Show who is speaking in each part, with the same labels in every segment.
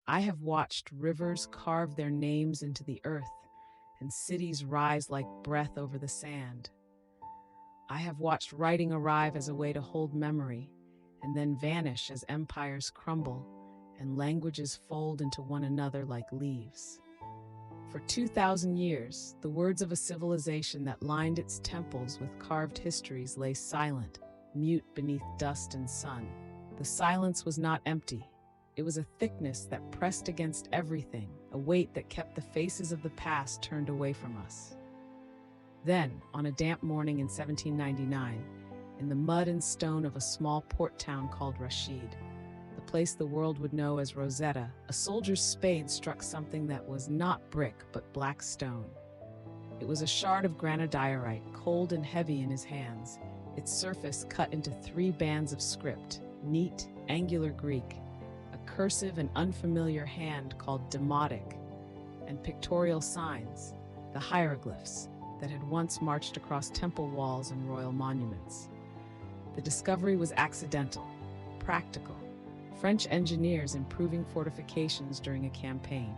Speaker 1: I have watched rivers carve their names into the earth and cities rise like breath over the sand. I have watched writing arrive as a way to hold memory and then vanish as empires crumble and languages fold into one another like leaves. For 2,000 years, the words of a civilization that lined its temples with carved histories lay silent, mute beneath dust and sun. The silence was not empty. It was a thickness that pressed against everything, a weight that kept the faces of the past turned away from us. Then, on a damp morning in 1799, in the mud and stone of a small port town called Rashid, the place the world would know as Rosetta, a soldier's spade struck something that was not brick but black stone. It was a shard of granodiorite, cold and heavy in his hands, its surface cut into 3 bands of script, neat, angular Greek, a cursive and unfamiliar hand called demotic, and pictorial signs, the hieroglyphs, that had once marched across temple walls and royal monuments. The discovery was accidental, practical, French engineers improving fortifications during a campaign.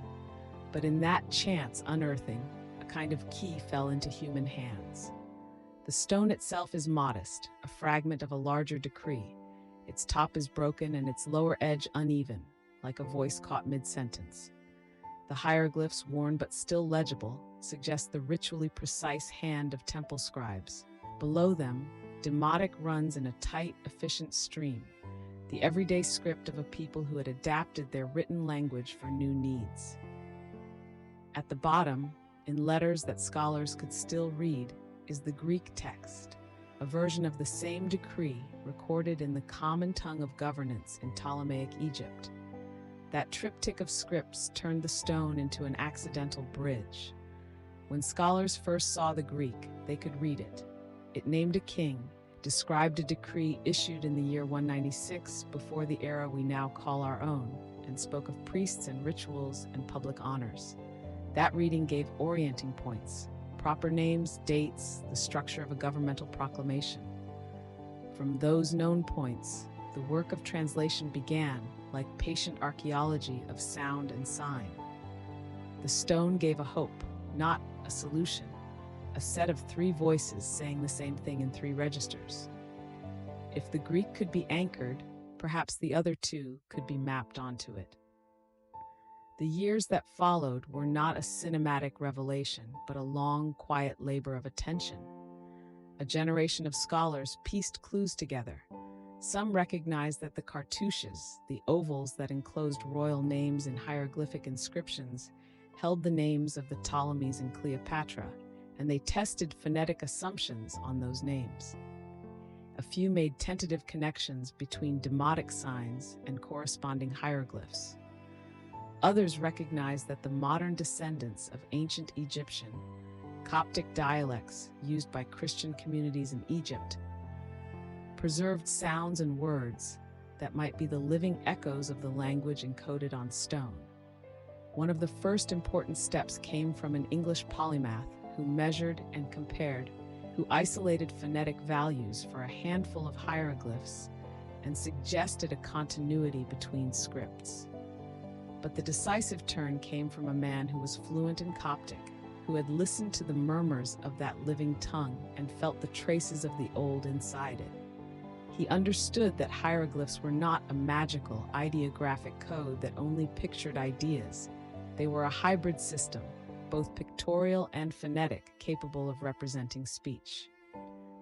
Speaker 1: But in that chance unearthing, a kind of key fell into human hands. The stone itself is modest, a fragment of a larger decree. Its top is broken and its lower edge uneven, like a voice caught mid-sentence. The hieroglyphs, worn but still legible, suggest the ritually precise hand of temple scribes. Below them, demotic runs in a tight, efficient stream, the everyday script of a people who had adapted their written language for new needs. At the bottom, in letters that scholars could still read, is the Greek text, a version of the same decree recorded in the common tongue of governance in Ptolemaic Egypt. That triptych of scripts turned the stone into an accidental bridge. When scholars first saw the Greek, they could read it. It named a king, described a decree issued in the year 196 before the era we now call our own, and spoke of priests and rituals and public honors. That reading gave orienting points, proper names, dates, the structure of a governmental proclamation. From those known points, the work of translation began, like patient archaeology of sound and sign. The stone gave a hope, not a solution, a set of 3 voices saying the same thing in 3 registers. If the Greek could be anchored, perhaps the other 2 could be mapped onto it. The years that followed were not a cinematic revelation, but a long, quiet labor of attention. A generation of scholars pieced clues together. Some recognized that the cartouches, the ovals that enclosed royal names in hieroglyphic inscriptions, held the names of the Ptolemies and Cleopatra, and they tested phonetic assumptions on those names. A few made tentative connections between demotic signs and corresponding hieroglyphs. Others recognized that the modern descendants of ancient Egyptian, Coptic dialects used by Christian communities in Egypt preserved sounds and words that might be the living echoes of the language encoded on stone. One of the first important steps came from an English polymath who measured and compared, who isolated phonetic values for a handful of hieroglyphs and suggested a continuity between scripts. But the decisive turn came from a man who was fluent in Coptic, who had listened to the murmurs of that living tongue and felt the traces of the old inside it. He understood that hieroglyphs were not a magical, ideographic code that only pictured ideas. They were a hybrid system, both pictorial and phonetic, capable of representing speech.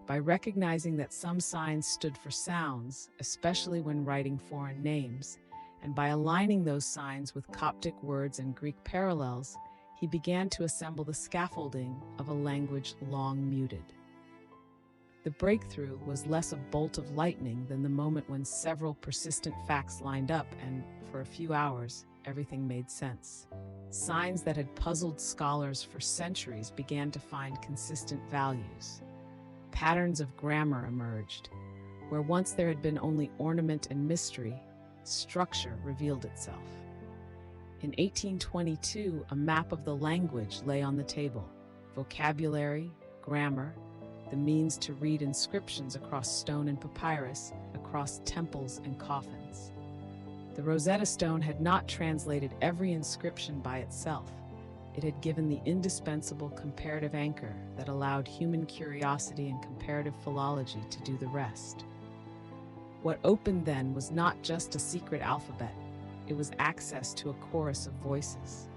Speaker 1: By recognizing that some signs stood for sounds, especially when writing foreign names, and by aligning those signs with Coptic words and Greek parallels, he began to assemble the scaffolding of a language long muted. The breakthrough was less a bolt of lightning than the moment when several persistent facts lined up and, for a few hours, everything made sense. Signs that had puzzled scholars for centuries began to find consistent values. Patterns of grammar emerged. Where once there had been only ornament and mystery, structure revealed itself. In 1822, a map of the language lay on the table. Vocabulary, grammar, the means to read inscriptions across stone and papyrus, across temples and coffins. The Rosetta Stone had not translated every inscription by itself. It had given the indispensable comparative anchor that allowed human curiosity and comparative philology to do the rest. What opened then was not just a secret alphabet, it was access to a chorus of voices.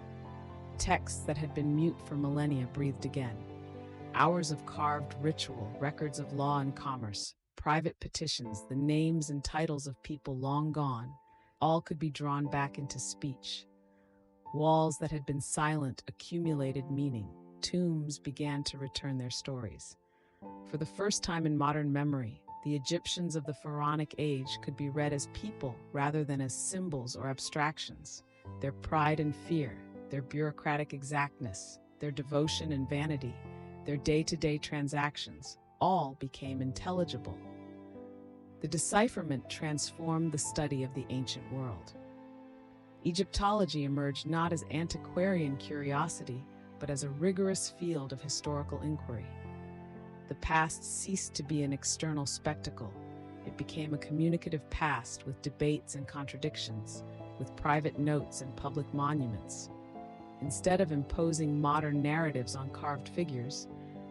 Speaker 1: Texts that had been mute for millennia breathed again. Hours of carved ritual, records of law and commerce, private petitions, the names and titles of people long gone, all could be drawn back into speech. Walls that had been silent accumulated meaning. Tombs began to return their stories. For the first time in modern memory, the Egyptians of the Pharaonic age could be read as people rather than as symbols or abstractions. Their pride and fear, their bureaucratic exactness, their devotion and vanity, their day-to-day transactions, all became intelligible. The decipherment transformed the study of the ancient world. Egyptology emerged not as antiquarian curiosity, but as a rigorous field of historical inquiry. The past ceased to be an external spectacle. It became a communicative past with debates and contradictions, with private notes and public monuments. Instead of imposing modern narratives on carved figures,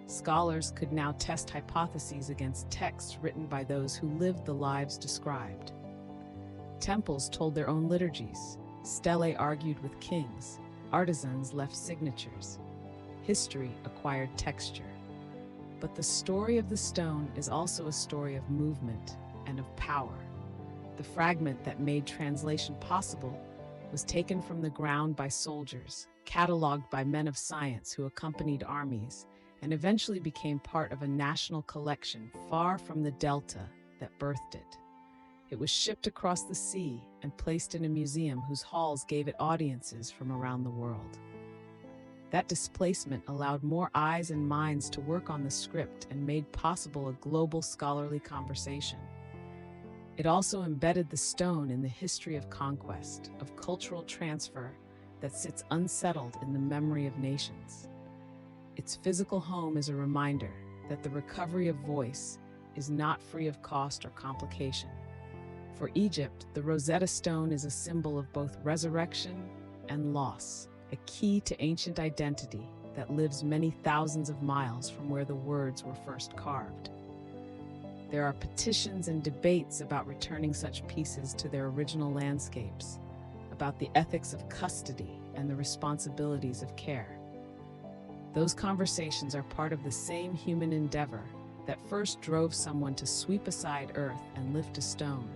Speaker 1: scholars could now test hypotheses against texts written by those who lived the lives described. Temples told their own liturgies. Stelae argued with kings. Artisans left signatures. History acquired texture. But the story of the stone is also a story of movement and of power. The fragment that made translation possible was taken from the ground by soldiers, catalogued by men of science who accompanied armies, and eventually became part of a national collection far from the delta that birthed it. It was shipped across the sea and placed in a museum whose halls gave it audiences from around the world. That displacement allowed more eyes and minds to work on the script and made possible a global scholarly conversation. It also embedded the stone in the history of conquest, of cultural transfer that sits unsettled in the memory of nations. Its physical home is a reminder that the recovery of voice is not free of cost or complication. For Egypt, the Rosetta Stone is a symbol of both resurrection and loss, a key to ancient identity that lives many thousands of miles from where the words were first carved. There are petitions and debates about returning such pieces to their original landscapes, about the ethics of custody and the responsibilities of care. Those conversations are part of the same human endeavor that first drove someone to sweep aside earth and lift a stone.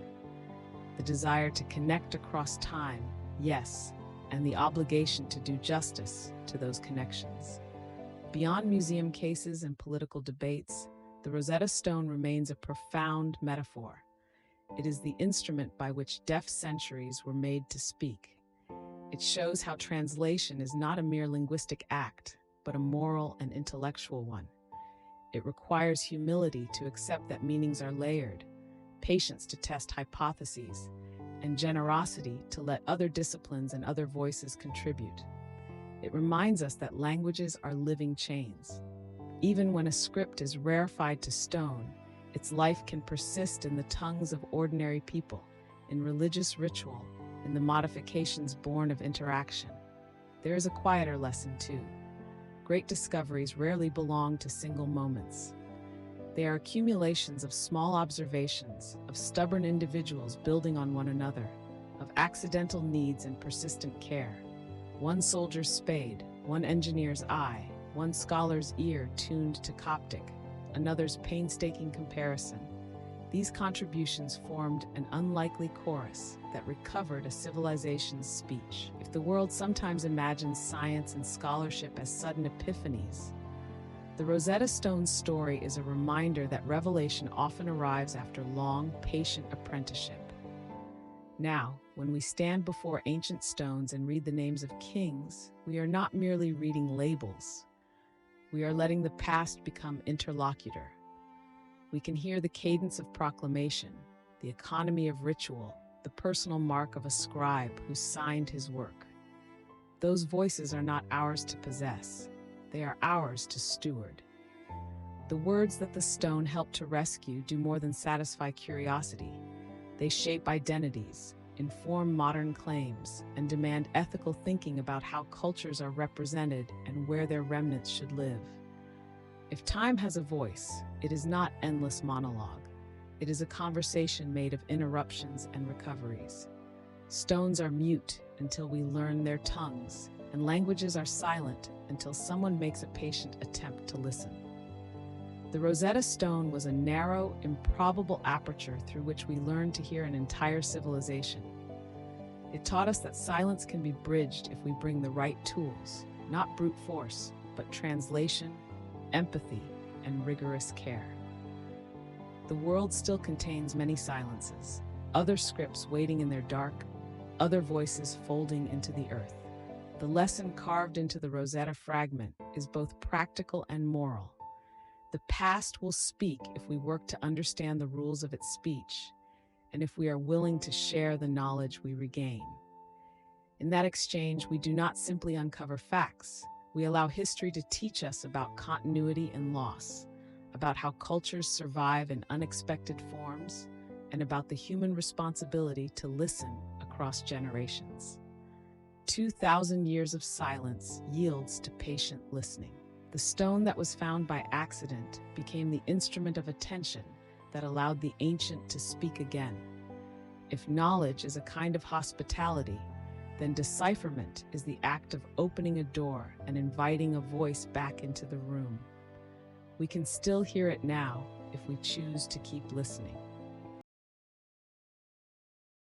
Speaker 1: The desire to connect across time, yes, and the obligation to do justice to those connections. Beyond museum cases and political debates, the Rosetta Stone remains a profound metaphor. It is the instrument by which deaf centuries were made to speak. It shows how translation is not a mere linguistic act, but a moral and intellectual one. It requires humility to accept that meanings are layered, patience to test hypotheses, and generosity to let other disciplines and other voices contribute. It reminds us that languages are living chains. Even when a script is rarefied to stone, its life can persist in the tongues of ordinary people, in religious ritual, in the modifications born of interaction. There is a quieter lesson too. Great discoveries rarely belong to single moments. They are accumulations of small observations, of stubborn individuals building on one another, of accidental needs and persistent care. One soldier's spade, one engineer's eye, one scholar's ear tuned to Coptic, another's painstaking comparison. These contributions formed an unlikely chorus that recovered a civilization's speech. If the world sometimes imagines science and scholarship as sudden epiphanies, the Rosetta Stone's story is a reminder that revelation often arrives after long, patient apprenticeship. Now, when we stand before ancient stones and read the names of kings, we are not merely reading labels. We are letting the past become interlocutor. We can hear the cadence of proclamation, the economy of ritual, the personal mark of a scribe who signed his work. Those voices are not ours to possess. They are ours to steward. The words that the stone helped to rescue do more than satisfy curiosity. They shape identities, inform modern claims, and demand ethical thinking about how cultures are represented and where their remnants should live. If time has a voice, it is not endless monologue. It is a conversation made of interruptions and recoveries. Stones are mute until we learn their tongues, and languages are silent until someone makes a patient attempt to listen. The Rosetta Stone was a narrow, improbable aperture through which we learned to hear an entire civilization. It taught us that silence can be bridged if we bring the right tools, not brute force, but translation, empathy, and rigorous care. The world still contains many silences, other scripts waiting in their dark, other voices folding into the earth. The lesson carved into the Rosetta fragment is both practical and moral. The past will speak if we work to understand the rules of its speech, and if we are willing to share the knowledge we regain. In that exchange, we do not simply uncover facts. We allow history to teach us about continuity and loss, about how cultures survive in unexpected forms, and about the human responsibility to listen across generations. 2,000 years of silence yields to patient listening. The stone that was found by accident became the instrument of attention that allowed the ancient to speak again. If knowledge is a kind of hospitality, then decipherment is the act of opening a door and inviting a voice back into the room. We can still hear it now if we choose to keep listening.